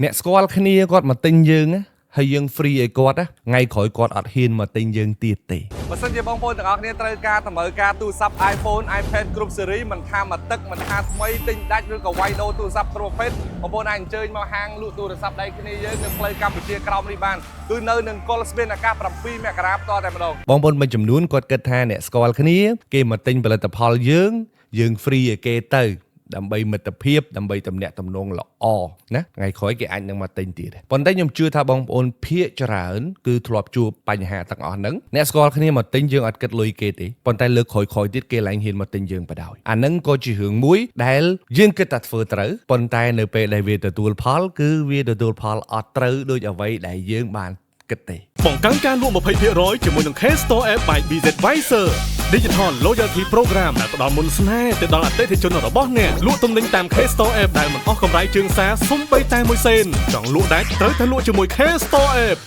អ្នកស្គាល់គ្នាគាត់មកទិញយើងហើយយើង free ឲ្យគាត់ថ្ងៃក្រោយគាត់អត់ហ៊ានមកទិញយើងទៀតទេបើសិនជាបងប្អូនទាំងអស់គ្នាត្រូវការតម្រូវការទូរស័ព្ទ iPhone iPad គ្រប់ស៊េរីមិនថាមកទឹកមិនថាថ្មីទិញដាច់ឬក៏វាយដូរទូរស័ព្ទគ្រប់ប្រភេទបងប្អូនអាចអញ្ជើញមកហាងលក់ទូរស័ព្ទដៃគ្នាយើងនៅផ្លូវកម្ពុជាក្រោមនេះបានគឺនៅនឹងកុលស្ពានអាកាស7មករាផ្ទាល់តែម្ដងបងប្អូនមួយចំនួនគាត់គិតថាអ្នកស្គាល់គ្នាគេមកទិញផលិតផលយើង free ឲ្យគេទៅដើម្បីមិត្តភាពដើម្បីតំណាក់តំណងល្អណាថ្ងៃក្រោយគេអាចនឹងមកទិញទៀតប៉ុន្តែខ្ញុំជឿថាបងប្អូនភាគច្រើនគឺធ្លាប់ជួបបញ្ហាទាំងអស់ហ្នឹងអ្នកស្គាល់គ្នាមកទិញយើងអត់គិតលុយគេទេប៉ុន្តែលើកក្រោយទៀតគេឡើងហ៊ានមកទិញយើងបដ ாய் អាហ្នឹងក៏ជារឿងមួយដែលយើងគិតថាធ្វើត្រូវប៉ុន្តែនៅពេលដែលវាទទួលផលគឺវាទទួលផលអត់ត្រូវដូចអ្វីដែលយើងបានគិតទេបង្កើនការលក់ 20% ជាមួយនឹង K-Store App by BZadvisor Digital Loyalty Program ដែលផ្ដល់មុនស្នេហ៍ទៅដល់អតិថិជនរបស់អ្នកលក់ទំនិញតាម K-Store App ដែលមិនអស់កម្រៃជើងសារសូម្បីតែមួយសេនចង់លក់ដាច់ត្រូវតែលក់ជាមួយ K-Store App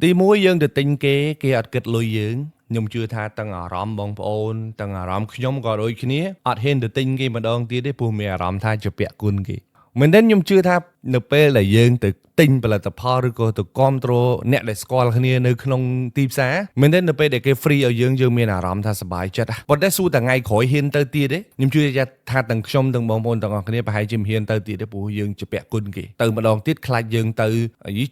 ទី1យើងទៅទិញគេអត់គិតលុយយើងខ្ញុំជឿថាទាំងអារម្មណ៍បងប្អូនទាំងអារម្មណ៍ខ្ញុំក៏ដូចគ្នាអត់ហ៊ានទៅទិញគេម្ដងទៀតទេព្រោះមានអារម្មណ៍ថាជាពាក់គុណគេមែនទេខ្ញុំជឿថានៅពេលដែលយើងទៅទិញផលិតផលឬក៏ទៅគ្រប់គ្រងអ្នកដែលស្គាល់គ្នានៅក្នុងទីផ្សារមែនទេនៅពេលដែលគេ free ឲ្យយើងមានអារម្មណ៍ថាសប្បាយចិត្តប៉ុន្តែសួរតែថ្ងៃក្រោយហ៊ានទៅទៀតទេខ្ញុំជឿថាទាំងខ្ញុំទាំងបងប្អូនទាំងអស់គ្នាប្រហែលជាមិនហ៊ានទៅទៀតទេព្រោះយើងជាពាក់គុណគេទៅម្ដងទៀតខ្លាចយើងទៅ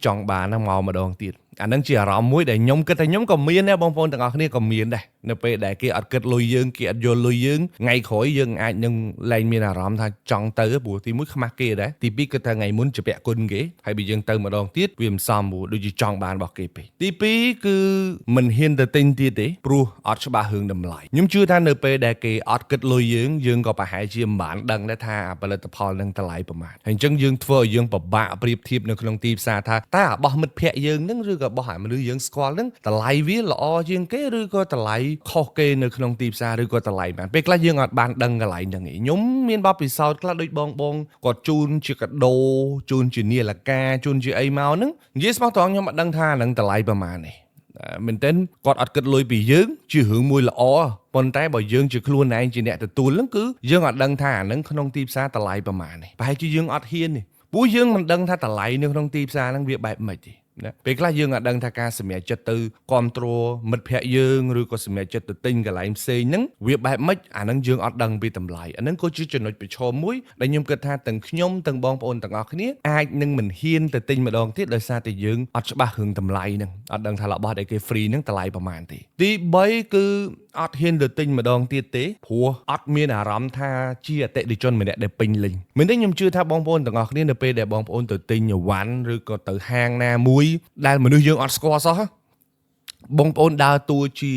ចង់បានមកម្ដងទៀតអានឹងជាអារម្មណ៍មួយដែលខ្ញុំគិតថាខ្ញុំក៏មានដែរបងប្អូនទាំងអស់គ្នាក៏មានដែរនៅពេលដែលគេអត់គិតលុយយើងគេអត់យល់លុយយើងថ្ងៃក្រោយយើងអាចនឹងលែងមានអារម្មណ៍ថាចង់ទៅព្រោះទី1ខ្មាស់គេដែរទី2គិតថាថ្ងៃមុនជាពាក់គុណគេហើយបើយើងទៅម្ដងទៀតវាមិនសមព្រោះដូចជាចង់បានរបស់គេពេកទី2គឺមិនហ៊ានទៅទិញទៀតទេព្រោះអត់ច្បាស់រឿងតម្លៃខ្ញុំជឿថានៅពេលដែលគេអត់គិតលុយយើងក៏ប្រហែលជាមិនបានដឹងដែរថាផលិតផលនឹងតម្លៃប្រមាណហើយអញ្ចឹងយើងធ្វើឲ្យយើងពិបាកប្រៀបធៀបនៅក្នុងទីផ្សារថាតើរបស់មិត្តភ័ក្តិយើងនឹងឬក៏របស់មនុស្សយើងស្គាល់នឹងតម្លៃវាល្អជាងគេឬក៏តម្លៃខុសគេនៅក្នុងទីផ្សារឬក៏តម្លៃបានពេលខ្លះយើងអត់បានដឹងកន្លែងហ្នឹងឯងខ្ញុំមានបទពិសោធន៍ខ្លះដូចបងគាត់ជូនជាកាដូជូនជានាឡិកាជូនជាអីមកហ្នឹងនិយាយស្មោះត្រង់ខ្ញុំអត់ដឹងថាហ្នឹងតម្លៃប្រហែលទេមែនទែនគាត់អត់គិតលុយពីយើងជារឿងមួយល្អប៉ុន្តែបើយើងជាខ្លួនឯងជាអ្នកទទួលហ្នឹងគឺយើងអត់ដឹងថាអាហ្នឹងក្នុងទីផ្សារតម្លៃប្រហែលទេប្រហែលជាយើងអត់ហ៊ានទេព្រោះយើងមិនដឹងថាតម្លៃនៅក្នុងទីផ្សារហ្នឹងវាបែបម៉េចទេណាពេលខ្លះយើងអត់ដឹងថាការសម្រេចចិត្តទៅគ្រប់គ្រងមិត្តភ័ក្តិយើងឬក៏សម្រេចចិត្តទៅទិញកន្លែងផ្សេងហ្នឹងវាបែបម៉េចអាហ្នឹងយើងអត់ដឹងពីតម្លៃអាហ្នឹងក៏ជាចំណុចប្រឈមមួយដែលខ្ញុំគិតថាទាំងខ្ញុំទាំងបងប្អូនទាំងអស់គ្នាអាចនឹងមិនហ៊ានទៅទិញម្ដងទៀតដោយសារតែយើងអត់ច្បាស់រឿងតម្លៃហ្នឹងអត់ដឹងថារបស់ដែលគេ free ហ្នឹងតម្លៃប្រហែលទេទី3គឺអត់ហ៊ានទៅទិញម្ដងទៀតទេព្រោះអត់មានអារម្មណ៍ថាជាអតិថិជនម្នាក់ដែលពេញលេញមែនទេខ្ញុំជឿថាបងប្អូនទាំងអស់គ្នានៅពេលដែលបងប្អូនទៅទិញអីវ៉ាន់ឬក៏ទៅហាងណាមួយដែលមនុស្សយើងអត់ស្គាល់សោះបងប្អូនដើរតួជា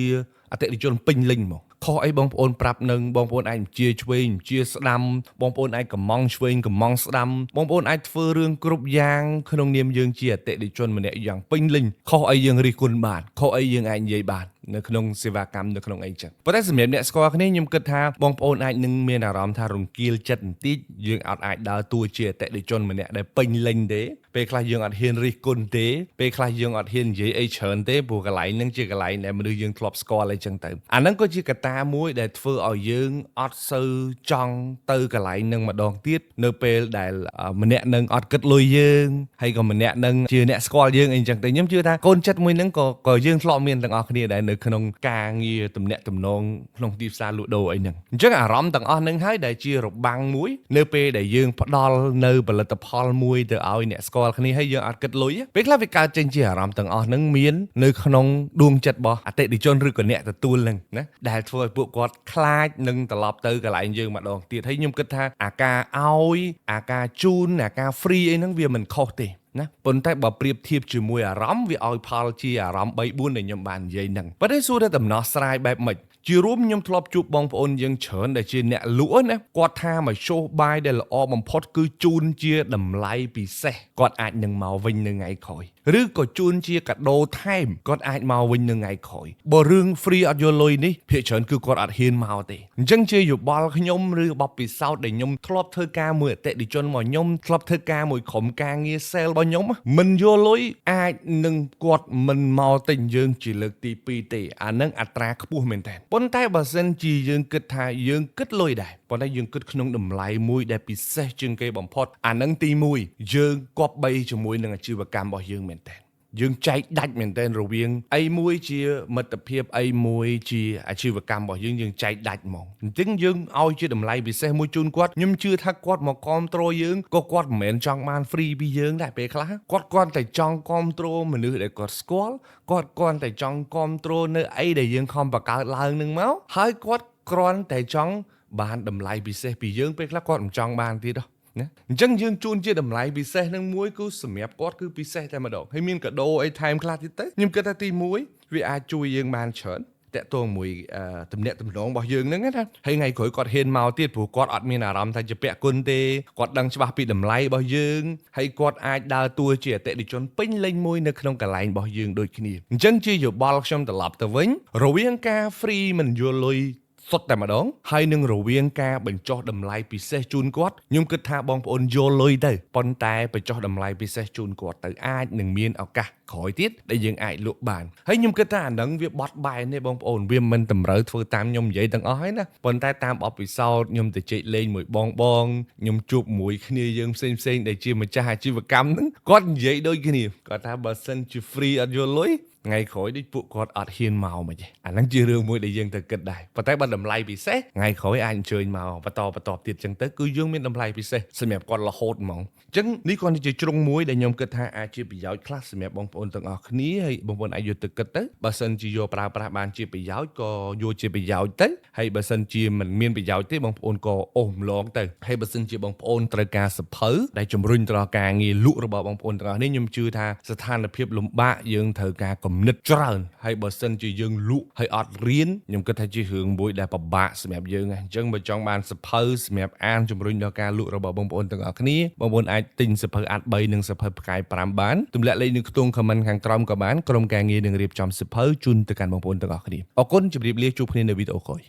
អតិថិជនពេញលេញមកខុសអីបងប្អូនប្រាប់នឹងបងប្អូនអាចជាឆ្វេងជាស្ដាំបងប្អូនអាចកំងឆ្វេងកំងស្ដាំបងប្អូនអាចធ្វើរឿងគ្រប់យ៉ាងក្នុងនាមយើងជាអតិថិជនម្នាក់យ៉ាងពេញលេញខុសអីយើងរិះគន់បានខុសអីយើងអាចនិយាយបាននៅក្នុងសេវាកម្មនៅក្នុងអីចឹងប៉ុន្តែសម្រាប់អ្នកស្គាល់គ្នាខ្ញុំគិតថាបងប្អូនអាចនឹងមានអារម្មណ៍ថារង្គាលចិត្តបន្តិចយើងអាចដើរតួជាអតិថិជនម្នាក់ដែលពេញលេញទេពេលខ្លះយើងអត់ហ៊ានរិះគន់ទេពេលខ្លះយើងអត់ហ៊ាននិយាយអីច្រើនទេព្រោះកន្លែងហ្នឹងជាកន្លែងដែលមនុស្សយើងធ្លាប់ស្គាល់អីចឹងទៅអាហ្នឹងក៏ជាកត្តាមួយដែលធ្វើឲ្យយើងអត់សូវចង់ទៅកន្លែងហ្នឹងម្ដងទៀតនៅពេលដែលម្នាក់នឹងអត់គិតលុយយើងហើយក៏ម្នាក់នឹងជាអ្នកស្គាល់យើងអីចឹងទៅខ្ញុំជឿថាកូនចិត្តមួយហ្នឹងក៏យើងធ្លាប់មានទាំងអស់គ្នាដែរនៅក្នុងការងារទំនាក់ទំនងក្នុងទីផ្សារលក់ដូរអីហ្នឹងអញ្ចឹងអារម្មណ៍ទាំងអស់ហ្នឹងហើយដែលជារបាំងមួយនៅពេលដែលយើងផ្ដល់នៅផលិតផលមួយទៅឲ្យអ្នកស្គាល់គ្នាហើយយើងអត់គិតលុយពេលខ្លះវាកើតចេញជាអារម្មណ៍ទាំងអស់ហ្នឹងមាននៅក្នុងដួងចិត្តរបស់អតិថិជនឬក៏អ្នកទទួលហ្នឹងណាដែលធ្វើឲ្យពួកគាត់ខ្លាចនឹងត្រឡប់ទៅកន្លែងយើងម្ដងទៀតហើយខ្ញុំគិតថាអាការឲ្យអាការជូនអាការ free អីហ្នឹងវាមិនខុសទេណាប៉ុន្តែបើប្រៀបធៀបជាមួយអារម្មណ៍វាឲ្យផលជាអារម្មណ៍ 3-4 ដែលខ្ញុំបាននិយាយហ្នឹងប៉ុន្តែសួរថាដំណោះស្រាយបែបម៉េចជារួមខ្ញុំធ្លាប់ជួបបងប្អូនយើងច្រើនដែលជាអ្នកលក់ណាគាត់ថាមកshowបាយដែលល្អបំផុតគឺជូនជាតម្លៃពិសេសគាត់អាចនឹងមកវិញនៅថ្ងៃក្រោយឬក៏ជូនជាកាដូថែមគាត់អាចមកវិញនៅថ្ងៃក្រោយបើរឿង free អត់យកលុយនេះភាគច្រើនគឺគាត់អត់ហ៊ានមកទេអញ្ចឹងជាយោបល់ខ្ញុំឬបបពិសោធន៍ដែលខ្ញុំធ្លាប់ធ្វើការមួយអតិថិជនមកខ្ញុំធ្លាប់ធ្វើការមួយក្រុមការងារ sale របស់ ខ្ញុំមិនយកលុយអាចនឹងគាត់មិនមកទិញយើងជាលើកទី2ទេអានឹងអត្រាខ្ពស់មែនតើប៉ុន្តែបើសិនជាយើងគិតថាយើងគិតលុយដែរប៉ុន្តែយើងគិតក្នុងតម្លៃមួយដែលពិសេសជាងគេបំផុតអានឹងទី1យើងគប្បីជាមួយនឹងអាជីវកម្មរបស់យើងមែនតើយើងចែកដាច់មែនទែនរវាងអីមួយជាមិត្តភាពអីមួយជាអាជីវកម្មរបស់យើងចែកដាច់ហ្មងអញ្ចឹងយើងឲ្យជាតម្លៃពិសេសមួយជូនគាត់ខ្ញុំជឿថាគាត់មកគាំទ្រយើងក៏គាត់មិនមែនចង់បាន free ពីយើងដែរពេលខ្លះគាត់តែចង់គាំទ្រមនុស្សដែលគាត់ស្គាល់គាត់តែចង់គាំទ្រនៅអីដែលយើងខំបង្កើតឡើងនឹងមកហើយគាត់គ្រាន់តែចង់បានតម្លៃពិសេសពីយើងពេលខ្លះគាត់មិនចង់បានទៀតទេណាអញ្ចឹងយើងជូនជាតម្លៃពិសេសនឹងមួយគឺសម្រាប់គាត់គឺពិសេសតែម្ដងហើយមានកាដូអីថែមខ្លះទៀតទៅខ្ញុំគិតថាទី1វាអាចជួយយើងបានច្រើនតាក់ទងមួយទំនាក់ទំនងរបស់យើងហ្នឹងណាហើយថ្ងៃក្រោយគាត់ហ៊ានមកទៀតព្រោះគាត់អត់មានអារម្មណ៍ថាជាពាក់គុណទេគាត់ដឹងច្បាស់ពីតម្លៃរបស់យើងហើយគាត់អាចដើរតួជាអតិថិជនពេញលេញមួយនៅក្នុងកន្លែងរបស់យើងដូចគ្នាអញ្ចឹងជាយោបល់ខ្ញុំត្រឡប់ទៅវិញរវាងការ free មិនយល់លុយសុទ្ធតែម្ដងហើយនឹងរវាងការបញ្ចុះតម្លៃពិសេសជូនគាត់ខ្ញុំគិតថាបងប្អូនយកលុយទៅប៉ុន្តែបញ្ចុះតម្លៃពិសេសជូនគាត់ទៅអាចនឹងមានឱកាសក្រោយទៀតដែលយើងអាចលក់បានហើយខ្ញុំគិតថាអានឹងវាបត់បែនទេបងប្អូនវាមិនតម្រូវធ្វើតាមខ្ញុំនិយាយទាំងអស់ហើយណាប៉ុន្តែតាមបទពិសោធន៍ខ្ញុំទៅជែកលេងមួយបងខ្ញុំជួបមួយគ្នាយើងផ្សេងដែលជាម្ចាស់អាជីវកម្មហ្នឹងគាត់និយាយដូចគ្នាគាត់ថាបើសិនជា free អត់យកលុយថ្ងៃក្រោយដូចពួកគាត់អត់ហ៊ានមកមិនទេអាហ្នឹងជារឿងមួយដែលយើងទៅគិតដែរប៉ុន្តែបើតម្លៃពិសេសថ្ងៃក្រោយអាចអញ្ជើញមកបន្តទៀតចឹងទៅគឺយើងមានតម្លៃពិសេសសម្រាប់គាត់រហូតហ្មងអញ្ចឹងនេះគ្រាន់តែជាជ្រុងមួយដែលខ្ញុំគិតថាអាចជាប្រយោជន៍ខ្លះសម្រាប់បងប្អូនទាំងអស់គ្នាហើយបងប្អូនអាចយកទៅគិតទៅបើសិនជាយកប្រើប្រាស់បានជាប្រយោជន៍ក៏យកជាប្រយោជន៍ទៅហើយបើសិនជាមិនមានប្រយោជន៍ទេបងប្អូនក៏អូសម្លងទៅហើយបើសិនជាបងប្អូនត្រូវការសភៅដែលជំរុញទៅដល់ការងារលក់របស់បងប្អូនទាំងអស់នេះខ្ញុំជឿថាស្ថានភាពលំបាកយើងត្រូវការគំនិតច្រើនហើយបើសិនជាយើងលក់ហើយអត់រៀនខ្ញុំគិតថាជារឿងមួយដែលពិបាកសម្រាប់យើងអញ្ចឹងបើចង់បានសភៅសម្រាប់អានជំរុញដល់ការលក់របស់បងប្អូនទាំងអស់គ្នាបងប្អូនអាចទិញសភៅអាត់3និងសភៅផ្កាយ5បានទម្លាក់លេខនៅខ្ទង់ comment ខាងក្រោមក៏បានក្រុមការងារនឹងរៀបចំសភៅជូនទៅកាន់បងប្អូនទាំងអស់គ្នាអរគុណជម្រាបលាជួបគ្នានៅវីដេអូក្រោយ